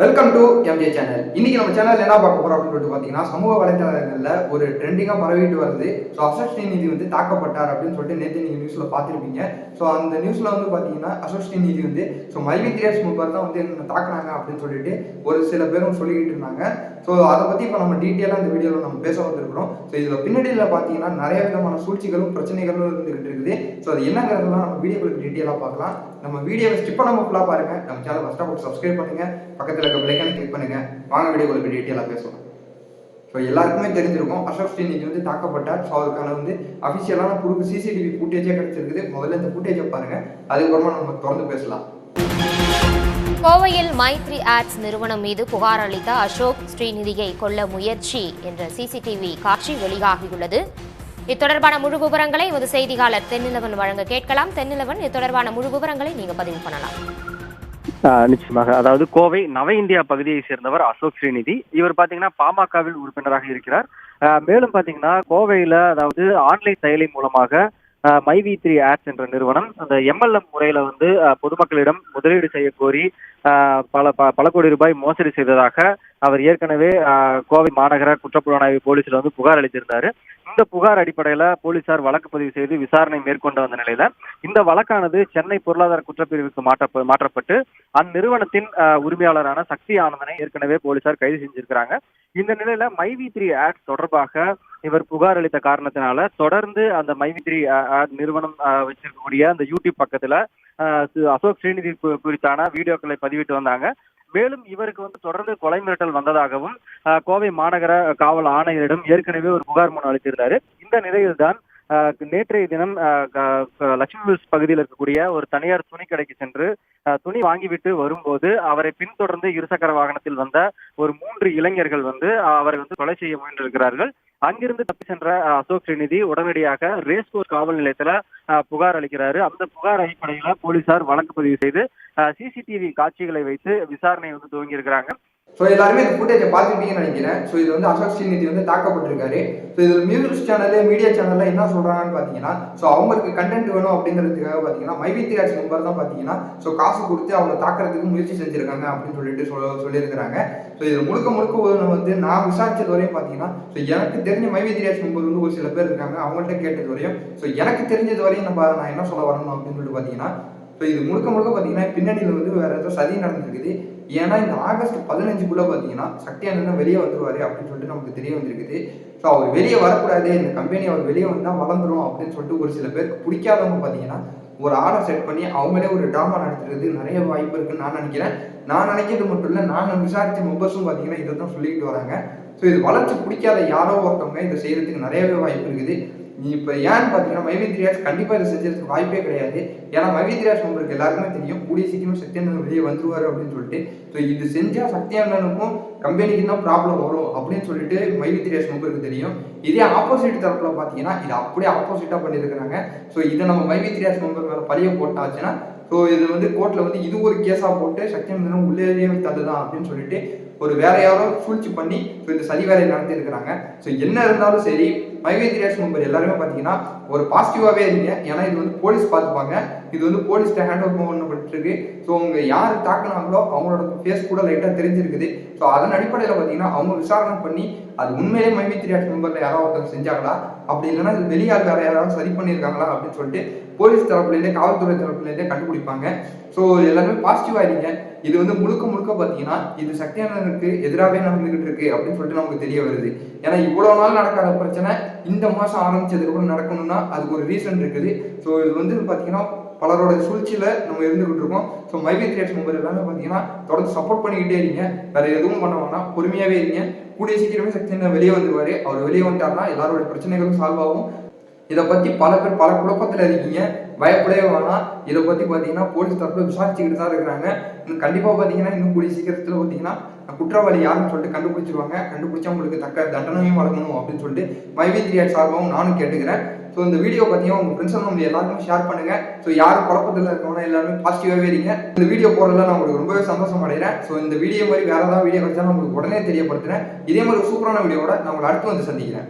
Welcome to MJ channel. இன்னைக்கு நம்ம channel என்ன பார்க்க போறோம் அப்படின்னு சொல்லிட்டு பார்த்தீங்கன்னா, சமூக வலைதளங்கள்ல ஒரு ட்ரெண்டிங்காக பரவிட்டு வருது. ஸோ அசோக் ஸ்ரீநிதி வந்து தாக்கப்பட்டார் அப்படின்னு சொல்லிட்டு நேற்று நீங்கள் நியூஸில் பார்த்துருப்பீங்க. ஸோ அந்த நியூஸில் வந்து பார்த்தீங்கன்னா, அசோக் ஸ்ரீநிதி வந்து மைவி திரேஸ் முப்பர் தான் வந்து என்ன தாக்குனாங்க அப்படின்னு சொல்லிட்டு ஒரு சில பேரும் சொல்லிக்கிட்டு இருந்தாங்க. ஸோ அதை பற்றி இப்போ நம்ம டீட்டெயிலாக இந்த வீடியோவில் நம்ம பேச வந்திருக்கிறோம். ஸோ இதில் பின்னணியில் பார்த்தீங்கன்னா நிறைய விதமான சூழ்ச்சிகளும் பிரச்சனைகளும் இருந்துகிட்டு இருக்குது. ஸோ அது என்னங்கிறதெல்லாம் நம்ம வீடியோக்களுக்கு டீட்டெயிலாக பார்க்கலாம். நம்ம வீடியோவை ஸ்கிப் பண்ணாம ஃபுல்லாக பாருங்க. நம்ம சேனல் ஃபர்ஸ்ட் ஆஃப் சப்ஸ்கிரைப் பண்ணுங்க, பக்கத்தில் இருக்க பெல் ஐகானை கிளிக் பண்ணுங்க. வாங்க வீடியோக்களுக்கு டீட்டெயிலாக பேசலாம். ஸோ எல்லாருக்குமே தெரிஞ்சிருக்கும் அசோக் ஸ்ரீநிதி வந்து தாக்கப்பட்டார். ஸோ அதுக்கான வந்து அஃபிஷியலான ப்ரூஃப் சிசிடிவி ஃபுட்டேஜே கிடைச்சிருக்குது. முதல்ல இந்த ஃபுட்டேஜை பாருங்க, அதுக்கப்புறமா நம்ம தொடர்ந்து பேசலாம். கோவையில் மைத்ரி ஆட்ஸ் நிறுவனம் மீது புகார் அளித்த அசோக் ஸ்ரீநிதியை கொல்ல முயற்சி என்ற சிசிடிவி காட்சி வெளியாகியுள்ளது. இத்தொடர்பான முழு விவரங்களை எமது செய்தியாளர் தென்னிலவன் வழங்க கேட்கலாம். தென்னிலவன், இத்தொடர்பான முழு விவரங்களை நீங்க பதிவு பண்ணலாம். நிச்சயமாக. அதாவது கோவை நவ இந்தியா பகுதியை சேர்ந்தவர் அசோக் ஸ்ரீநிதி. இவர் பாத்தீங்கன்னா பாமகவில் உறுப்பினராக இருக்கிறார். மேலும் பாத்தீங்கன்னா கோவையில அதாவது ஆன்லைன் செயலி மூலமாக மைவி3 ஆட்ஸ் என்ற நிறுவனம் அந்த எம்எல்எம் முறையில வந்து பொதுமக்களிடம் முதலீடு செய்ய கோரி பல கோடி ரூபாய் மோசடி செய்ததாக அவர் ஏற்கனவே கோவை மாநகர குற்றப்புலனாய்வு போலீஸ்ல வந்து புகார் அளித்திருந்தாரு. இந்த புகார் அடிப்படையில போலீசார் வழக்கு பதிவு செய்து விசாரணை மேற்கொண்டு வந்த நிலையில இந்த வழக்கானது சென்னை பொருளாதார குற்றப்பிரிவுக்கு மாற்றப்பட்டு அந்நிறுவனத்தின் உரிமையாளரான சக்தி ஆனந்தனை ஏற்கனவே போலீசார் கைது செஞ்சிருக்கிறாங்க. இந்த நிலையில மைவி3 ஆட்ஸ் தொடர்பாக இவர் புகார் அளித்த காரணத்தினால தொடர்ந்து அந்த மைவி3 ஆட் நிறுவனம் வச்சிருக்கக்கூடிய அந்த யூடியூப் பக்கத்துல அசோக் ஸ்ரீநிதி குறித்தான வீடியோக்களை பதிவிட்டு வந்தாங்க. மேலும் இவருக்கு வந்து தொடர்ந்து கொலை மிரட்டல் வந்ததாகவும் கோவை மாநகர காவல் ஆணையரிடம் ஏற்கனவே ஒரு புகார் மனு அளித்திருந்தாரு. இந்த நிலையில்தான் நேற்றைய தினம் லட்சுமி வில்ஸ் பகுதியில் இருக்கக்கூடிய ஒரு தனியார் துணி கடைக்கு சென்று துணி வாங்கிவிட்டு வரும்போது அவரை பின்தொடர்ந்து இருசக்கர வாகனத்தில் வந்த ஒரு 3 இளைஞர்கள் வந்து அவரை வந்து கொலை செய்ய முயன்றிருக்கிறார்கள். அங்கிருந்து தப்பி சென்ற அசோக் ஸ்ரீநிதி உடனடியாக ரேஸ்கோர்ஸ் காவல் நிலையத்துல புகார் அளிக்கிறாரு. அந்த புகார் அடிப்படையில போலீசார் வழக்கு பதிவு செய்து சிசிடிவி காட்சிகளை வைத்து விசாரணை வந்து துவங்கி இருக்கிறாங்க. ஸோ எல்லாருமே இந்த ஃபுட்டேஜை பார்த்துருப்பீங்கன்னு நினைக்கிறேன். ஸோ இது வந்து அசோக் ஸ்ரீநிதி வந்து தாக்கப்பட்டிருக்காரு. ஸோ இதில் நியூஸ் சேனலு மீடியா சேனலில் என்ன சொல்கிறாங்கன்னு பார்த்தீங்கன்னா, ஸோ அவங்களுக்கு கண்டென்ட் வேணும் அப்படிங்கிறதுக்காக பார்த்தீங்கன்னா மைவி3 ஆட்ஸ் மெம்பர் தான் பார்த்தீங்கன்னா ஸோ காசு கொடுத்து அவங்க தாக்கிறதுக்கு முயற்சி செஞ்சுருக்காங்க அப்படின்னு சொல்லிட்டு சொல்லியிருக்கிறாங்க. ஸோ இதில் முழுக்க வந்து நான் விசாரிச்சது வரையும் பார்த்தீங்கன்னா, ஸோ எனக்கு தெரிஞ்ச மைவி3 ஆட்ஸ் மெம்பர் வந்து ஒரு சில பேர் இருக்காங்க. அவங்கள்ட்ட கேட்டது வரையும் ஸோ எனக்கு தெரிஞ்சது வரையும் நான் என்ன சொல்ல வரணும் அப்படின்னு சொல்லிட்டு பார்த்தீங்கன்னா, ஸோ இது முழுக்க பார்த்தீங்கன்னா பின்னணியில் வந்து வேற ஏதோ சதி நடந்திருக்குது. ஏன்னா இந்த ஆகஸ்ட் 15க்குள்ள பார்த்தீங்கன்னா சக்தி அண்ணன் வெளியே வந்துருவாரு அப்படின்னு சொல்லிட்டு நமக்கு தெரிய வந்திருக்குது. ஸோ அவர் வெளியே வரக்கூடாது, இந்த கம்பெனி அவர் வெளியே வந்தால் வளர்ந்துரும் அப்படின்னு சொல்லிட்டு ஒரு சில பேருக்கு பிடிக்காதவங்க பார்த்தீங்கன்னா ஒரு ஆர்டர் செட் பண்ணி அவங்களே ஒரு ட்ராமா நடத்துறது நிறைய வாய்ப்பு இருக்குன்னு நான் நினைக்கிறேன். நான் நினைக்கிறது மட்டும் இல்லை, நான் விசாரித்த மெம்பர்ஸும் பார்த்தீங்கன்னா இதை தான் சொல்லிக்கிட்டு வராங்க. ஸோ இது வளர்ச்சி பிடிக்காத யாரோ ஒருத்தவங்க இதை செய்யறதுக்கு நிறையவே வாய்ப்பு இருக்குது. நீ இப்போ ஏன்னு பார்த்தீங்கன்னா மைவி3 ஆட்ஸ் கண்டிப்பாக இதை செஞ்சதுக்கு வாய்ப்பே கிடையாது. ஏன்னா மைவி3 ஆட்ஸ் உங்களுக்கு எல்லாருக்குமே தெரியும், கூடிய சீக்கிரம் சக்தி அண்ணன் வெளியே வந்துருவாரு அப்படின்னு சொல்லிட்டு. ஸோ இது செஞ்சால் சக்தி அண்ணனுக்கும் கம்பெனிக்கு தான் ப்ராப்ளம் வரும் அப்படின்னு சொல்லிட்டு மைவி3 ஆட்ஸ் மெம்பருக்கு தெரியும். இதே ஆப்போசிட் தரப்பில் பார்த்தீங்கன்னா இது அப்படியே ஆப்போசிட்டாக பண்ணியிருக்கிறாங்க. ஸோ இதை நம்ம மைவி3 ஆட்ஸ் மெம்பர் மேலே பழிய போட்டாச்சுன்னா ஸோ இது வந்து கோர்ட்டில் வந்து இது ஒரு கேஸாக போட்டு சக்தி அண்ணனும் உள்ளேயே தள்ளுதான் அப்படின்னு சொல்லிட்டு ஒரு வேற யாரோ சூழ்ச்சி பண்ணி ஸோ இந்த சதி வேலையை நடத்திருக்கிறாங்க. ஸோ என்ன இருந்தாலும் சரி மைவி3 ஆட்ஸ் மெம்பர் எல்லாருமே பார்த்தீங்கன்னா ஒரு பாசிட்டிவாகவே இருங்க. ஏன்னா இது வந்து போலீஸ் பார்த்துப்பாங்க. இது வந்து போலீஸ்கிட்ட ஹேண்ட் ஓவர் பண்ணப்பட்டிருக்கு. ஸோ அவங்க யார் தாக்குனாங்களோ அவங்களோட ஃபேஸ் கூட லைட்டாக தெரிஞ்சிருக்குது. ஸோ அதன் அடிப்படையில் பார்த்தீங்கன்னா அவங்க விசாரணை பண்ணி அது உண்மையிலே மைவி3 ஆட்ஸ் மெம்பரில் யாராவது ஒருத்தர் செஞ்சாங்களா, அப்படி இல்லைன்னா இது வெளியால் வேற யாராவது சரி பண்ணியிருக்காங்களா அப்படின்னு சொல்லிட்டு போலீஸ் தரப்புலேருந்தே காவல்துறை தரப்புலேருந்தே கண்டுபிடிப்பாங்க. ஸோ எல்லாருமே பாசிட்டிவாக இருங்க. இது வந்து முழுக்க பார்த்தீங்கன்னா இது சக்தி அண்ணனுக்கு எதிராகவே நடந்துகிட்டு இருக்கு அப்படின்னு சொல்லிட்டு நமக்கு தெரிய வருது. ஏன்னா இவ்வளோ நாள் நடக்காத பிரச்சனை இந்த மாதம் ஆரம்பிச்சதுக்கு அப்புறம் நடக்கணும்னா அதுக்கு ஒரு ரீசன் இருக்குது. ஸோ இது வந்து பார்த்தீங்கன்னா பலரோட சூழ்ச்சியில் நம்ம இருந்துகிட்டு இருக்கோம். ஸோ மைவி3 ஆட்ஸ் மெம்பர் எல்லாமே பார்த்தீங்கன்னா தொடர்ந்து சப்போர்ட் பண்ணிக்கிட்டே இருங்க. வேற எதுவும் பண்ண வேணாம், பொறுமையாகவே இருங்க. கூடிய சீக்கிரமே சக்தி அண்ணன் வெளியே வந்துருவாரு. அவர் வெளியே வந்துட்டாருன்னா எல்லாரோட பிரச்சனைகளும் சால்வ் ஆகும். இதை பற்றி பல பேர் பல குழப்பத்தில் இருக்கீங்க, பயப்படவே வேணாம். இதை பற்றி பார்த்தீங்கன்னா போலீஸ் தரப்பில் விசாரிச்சுக்கிட்டு தான் இருக்கிறாங்க. கண்டிப்பாக பார்த்தீங்கன்னா இன்னும் கூடிய சீக்கிரத்தில் பார்த்தீங்கன்னா குற்றவாளி யாருன்னு சொல்லிட்டு கண்டுபிடிச்சிருவாங்க. கண்டுபிடிச்சா உங்களுக்கு தக்க தண்டனையும் வழங்கணும் அப்படின்னு சொல்லிட்டு மைவி3 ஆட்ஸ் சார்பாகவும் நானும் கேட்டுக்கிறேன். ஸோ இந்த வீடியோ பார்த்தீங்கன்னா உங்கள் ஃப்ரெண்ட்ஸ் நம்ம எல்லாருமே ஷேர் பண்ணுங்க. ஸோ யாரும் குழப்பத்தில் இருக்கவங்க எல்லாருமே பாசிட்டிவாகவே இருங்க. இந்த வீடியோ போடுறதுல நான் உங்களுக்கு ரொம்பவே சந்தோஷம் அடைகிறேன். ஸோ இந்த வீடியோ மாதிரி வேற ஏதாவது வீடியோ கிடைச்சா நான் உங்களுக்கு உடனே தெரியப்படுத்துறேன். இதே மாதிரி சூப்பரான வீடியோவோட நான் உங்களை அடுத்து வந்து சந்திக்கிறேன்.